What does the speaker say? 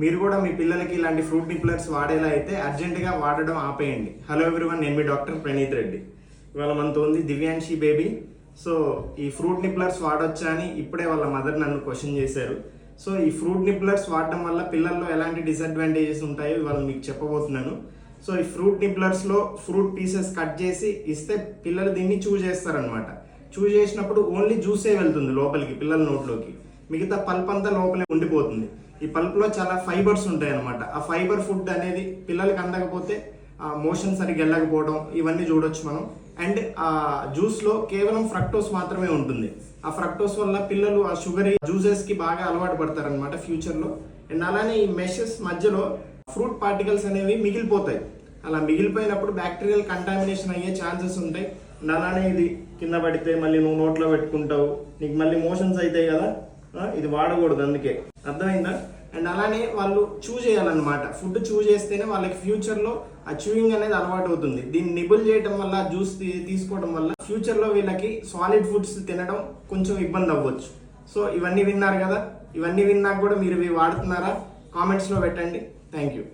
మీరు కూడా మీ పిల్లలకి ఇలాంటి ఫ్రూట్ నిప్లర్స్ వాడేలా అయితే అర్జెంటుగా వాడడం ఆపేయండి. హలో ఎవ్రీవన్, నేను మీ డాక్టర్ ప్రణీత్ రెడ్డి. ఇవాళ మనతో ఉంది దివ్యాంశి బేబీ. సో ఈ ఫ్రూట్ నిప్లర్స్ వాడొచ్చా అని ఇప్పుడే వాళ్ళ మదర్ నన్ను క్వశ్చన్ చేశారు. సో ఈ ఫ్రూట్ నిప్లర్స్ వాడడం వల్ల పిల్లల్లో ఎలాంటి డిసడ్వాంటేజెస్ ఉంటాయో ఇవాళ మీకు చెప్పబోతున్నాను. సో ఈ ఫ్రూట్ నిప్లర్స్లో ఫ్రూట్ పీసెస్ కట్ చేసి ఇస్తే పిల్లలు దీన్ని చూజ్ చేస్తారనమాట. చూజ్ చేసినప్పుడు ఓన్లీ జ్యూసే వెళ్తుంది లోపలికి, పిల్లల నోట్లోకి. మిగతా పల్ప్ అంతా లోపలే ఉండిపోతుంది. ఈ పల్ప్లో చాలా ఫైబర్స్ ఉంటాయి అనమాట. ఆ ఫైబర్ ఫుడ్ అనేది పిల్లలకి అందకపోతే మోషన్ సరిగ్గా వెళ్ళకపోవడం ఇవన్నీ చూడొచ్చు మనం. అండ్ ఆ జ్యూస్లో కేవలం ఫ్రక్టోస్ మాత్రమే ఉంటుంది. ఆ ఫ్రక్టోస్ వల్ల పిల్లలు ఆ షుగరీ జ్యూసెస్కి బాగా అలవాటు పడతారనమాట ఫ్యూచర్లో. అండ్ అలానే ఈ మెషెస్ మధ్యలో ఫ్రూట్ పార్టికల్స్ అనేవి మిగిలిపోతాయి. అలా మిగిలిపోయినప్పుడు బ్యాక్టీరియల్ కంటామినేషన్ అయ్యే ఛాన్సెస్ ఉంటాయి. అండ్ అలానే ఇది కింద పడితే మళ్ళీ నువ్వు నోట్లో పెట్టుకుంటావు, నీకు మళ్ళీ మోషన్స్ అవుతాయి కదా. ఇది వాడకూడదు, అందుకే. అర్థమైందా? అండ్ అలానే వాళ్ళు చూజ్ చేయాలన్నమాట. ఫుడ్ చూజ్ చేస్తేనే వాళ్ళకి ఫ్యూచర్లో ఆ చూయింగ్ అనేది అలవాటు అవుతుంది. దీన్ని నిబుల్ చేయడం వల్ల, జ్యూస్ తీసుకోవడం వల్ల ఫ్యూచర్లో వీళ్ళకి సాలిడ్ ఫుడ్స్ తినడం కొంచెం ఇబ్బంది అవ్వచ్చు. సో ఇవన్నీ విన్నారు కదా. ఇవన్నీ విన్నాక కూడా మీరు ఇవి వాడుతున్నారా? కామెంట్స్లో పెట్టండి. Thank you.